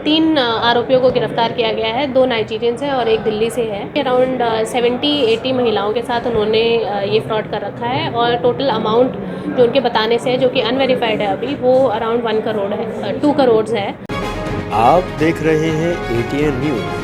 3 आरोपियों को गिरफ्तार किया गया है। 2 नाइजीरियंस हैं और एक दिल्ली से है। अराउंड 70-80 महिलाओं के साथ उन्होंने ये फ्रॉड कर रखा है और टोटल अमाउंट जो उनके बताने से है, जो कि अनवेरिफाइड है अभी, वो अराउंड 1 करोड़ है, 2 करोड़ है। आप देख रहे हैं ATN न्यूज।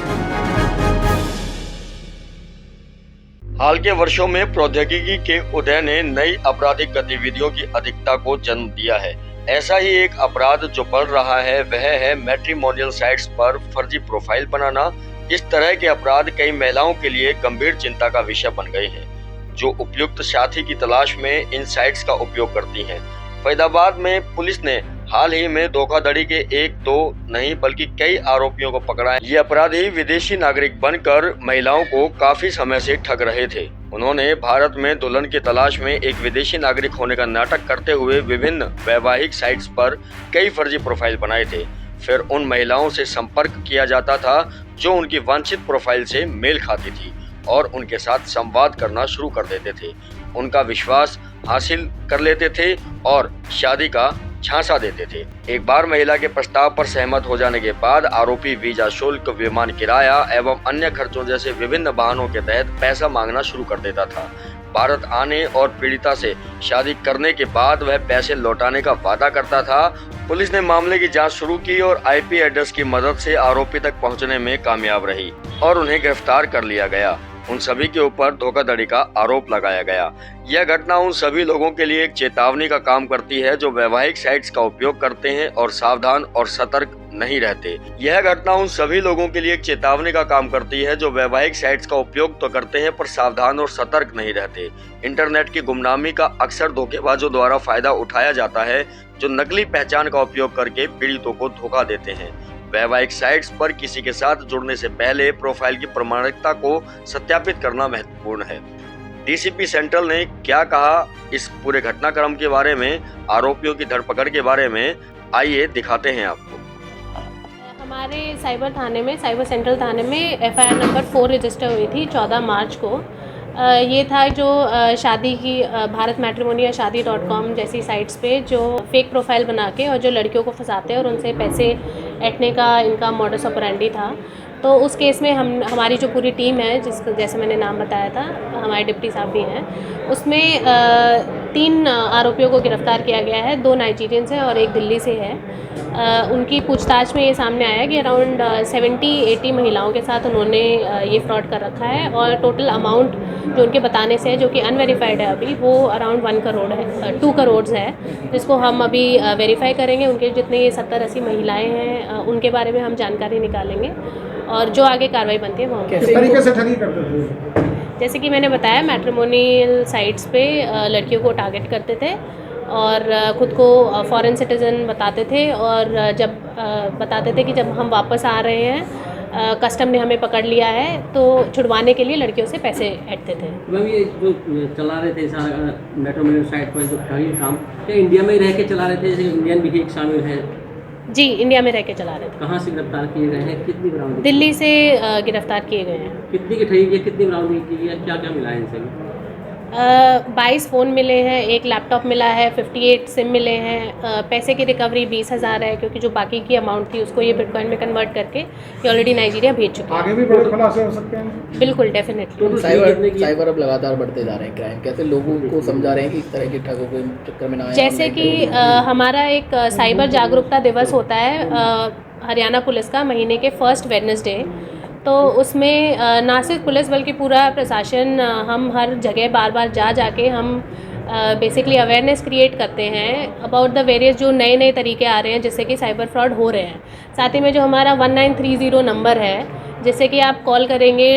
हाल के वर्षों में प्रौद्योगिकी के उदय ने नई आपराधिक गतिविधियों की अधिकता को जन्म दिया है। ऐसा ही एक अपराध जो बढ़ रहा है वह है मैट्रिमोनियल साइट्स पर फर्जी प्रोफाइल बनाना। इस तरह के अपराध कई महिलाओं के लिए गंभीर चिंता का विषय बन गए हैं, जो उपयुक्त साथी की तलाश में इन साइट्स का उपयोग करती हैं। फरीदाबाद में पुलिस ने हाल ही में धोखाधड़ी के 1-2 नहीं बल्कि कई आरोपियों को पकड़ा है। ये अपराधी विदेशी नागरिक बनकर महिलाओं को काफी समय से ठग रहे थे। उन्होंने भारत में दुल्हन की तलाश में एक विदेशी नागरिक होने का नाटक करते हुए विभिन्न वैवाहिक साइट्स पर कई फर्जी प्रोफाइल बनाए थे। फिर उन महिलाओं से संपर्क किया जाता था जो उनकी वांछित प्रोफाइल से मेल खाती थी और उनके साथ संवाद करना शुरू कर देते थे। उनका विश्वास हासिल कर लेते थे और शादी का झांसा देते थे। एक बार महिला के प्रस्ताव पर सहमत हो जाने के बाद आरोपी वीजा शुल्क, विमान किराया एवं अन्य खर्चों जैसे विभिन्न बहानों के तहत पैसा मांगना शुरू कर देता था। भारत आने और पीड़िता से शादी करने के बाद वह पैसे लौटाने का वादा करता था। पुलिस ने मामले की जांच शुरू की और IP एड्रेस की मदद से आरोपी तक पहुंचने में कामयाब रही और उन्हें गिरफ्तार कर लिया गया। उन सभी के ऊपर धोखाधड़ी का आरोप लगाया गया। यह घटना उन सभी लोगों के लिए एक चेतावनी का काम करती है जो वैवाहिक साइट्स का उपयोग करते हैं और सावधान और सतर्क नहीं रहते। यह घटना उन सभी लोगों के लिए एक चेतावनी का काम करती है जो वैवाहिक साइट्स का उपयोग तो करते हैं पर सावधान और सतर्क नहीं रहते। इंटरनेट की गुमनामी का अक्सर धोखेबाजों द्वारा फायदा उठाया जाता है, जो नकली पहचान का उपयोग करके पीड़ितों को धोखा देते हैं। वैवाहिक साइट्स पर किसी के साथ जुड़ने से पहले प्रोफाइल की प्रामाणिकता को सत्यापित करना महत्वपूर्ण है। DCP सेंट्रल ने क्या कहा इस पूरे घटनाक्रम के बारे में, आरोपियों की धरपकड़ के बारे में, आइए दिखाते हैं आपको। हमारे साइबर थाने में, साइबर सेंट्रल थाने में FIR नंबर 4 रजिस्टर हुई थी 14 मार्च को। ये था जो शादी की भारत मैट्रिमोनी या शादी.com जैसी साइट्स पे जो फेक प्रोफाइल बना के और जो लड़कियों को फंसाते हैं और उनसे पैसे ऐंठने का इनका मॉडस ऑपरेंडी था। तो उस केस में हमारी जो पूरी टीम है, जिसको जैसे मैंने नाम बताया था, हमारे डिप्टी साहब भी हैं, उसमें 3 आरोपियों को गिरफ्तार किया गया है। 2 नाइजीरियंस हैं और एक दिल्ली से है। उनकी पूछताछ में ये सामने आया कि अराउंड 70-80 महिलाओं के साथ उन्होंने ये फ्रॉड कर रखा है और टोटल अमाउंट जो उनके बताने से है, जो कि अनवेरिफाइड है अभी, वो अराउंड 1 करोड़ है, 2 करोड़ है, जिसको हम अभी वेरीफाई करेंगे। उनके जितने ये 70-80 महिलाएं हैं उनके बारे में हम जानकारी निकालेंगे और जो आगे कार्रवाई बनती है वो हम किस तरीके से ठगी करते थे? जैसे कि मैंने बताया, मैट्रिमोनियल साइट्स पे लड़कियों को टारगेट करते थे और खुद को फॉरेन सिटीज़न बताते थे और जब बताते थे कि जब हम वापस आ रहे हैं, कस्टम ने हमें पकड़ लिया है, तो छुड़वाने के लिए लड़कियों से पैसे ऐंठते थे। मैम, ये जो चला रहे थे सारा मैट्रिमोनियल साइट पर जो ठगी काम, क्या इंडिया में ही रह के चला रहे थे? जैसे इंडियन भी एक शामिल है? जी, इंडिया में रह के चला रहे थे। कहाँ से गिरफ्तार किए गए हैं? कितनी बरामदगी? दिल्ली से गिरफ्तार किए गए हैं। कितनी की ठगी की, कितनी बरामदगी की है, क्या क्या मिला है इनसे? 22 फ़ोन मिले हैं, एक लैपटॉप मिला है, 58 सिम मिले हैं। पैसे की रिकवरी 20,000 है, क्योंकि जो बाकी की अमाउंट थी उसको ये बिटकॉइन में कन्वर्ट करके ये ऑलरेडी नाइजीरिया भेज चुके हैं। आगे भी बड़े खुलासे हो सकते हैं? बिल्कुल, डेफिनेटली। साइबर अब लगातार बढ़ते जा रहे हैं क्राइम, कैसे लोगों को समझा रहे हैं कि इस तरह के ठगों के चक्कर में ना आए? जैसे कि हमारा एक साइबर जागरूकता दिवस होता है हरियाणा पुलिस का, महीने के फर्स्ट वेडनेसडे। तो उसमें ना सिर्फ पुलिस बल्कि पूरा प्रशासन, हम हर जगह बार बार जाके हम बेसिकली अवेयरनेस क्रिएट करते हैं अबाउट द वेरियस जो नए तरीके आ रहे हैं जिससे कि साइबर फ्रॉड हो रहे हैं। साथ ही में जो हमारा 1930 नंबर है, जिससे कि आप कॉल करेंगे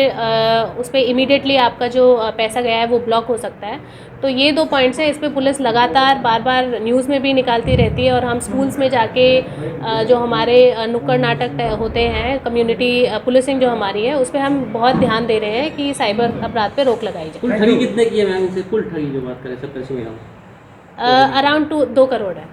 उस पर इमीडिएटली आपका जो पैसा गया है वो ब्लॉक हो सकता है। तो ये 2 पॉइंट्स हैं, इस पे पुलिस लगातार बार न्यूज़ में भी निकालती रहती है और हम स्कूल्स में जाके जो हमारे नुक्कड़ नाटक होते हैं, कम्युनिटी पुलिसिंग जो हमारी है, उस पर हम बहुत ध्यान दे रहे हैं कि साइबर अपराध पे रोक लगाई जाए। कुल ठगी कितने की है मैम? इनसे कुल ठगी जो बात करें 70 से महिलाओं? अराउंड 2 करोड़ है।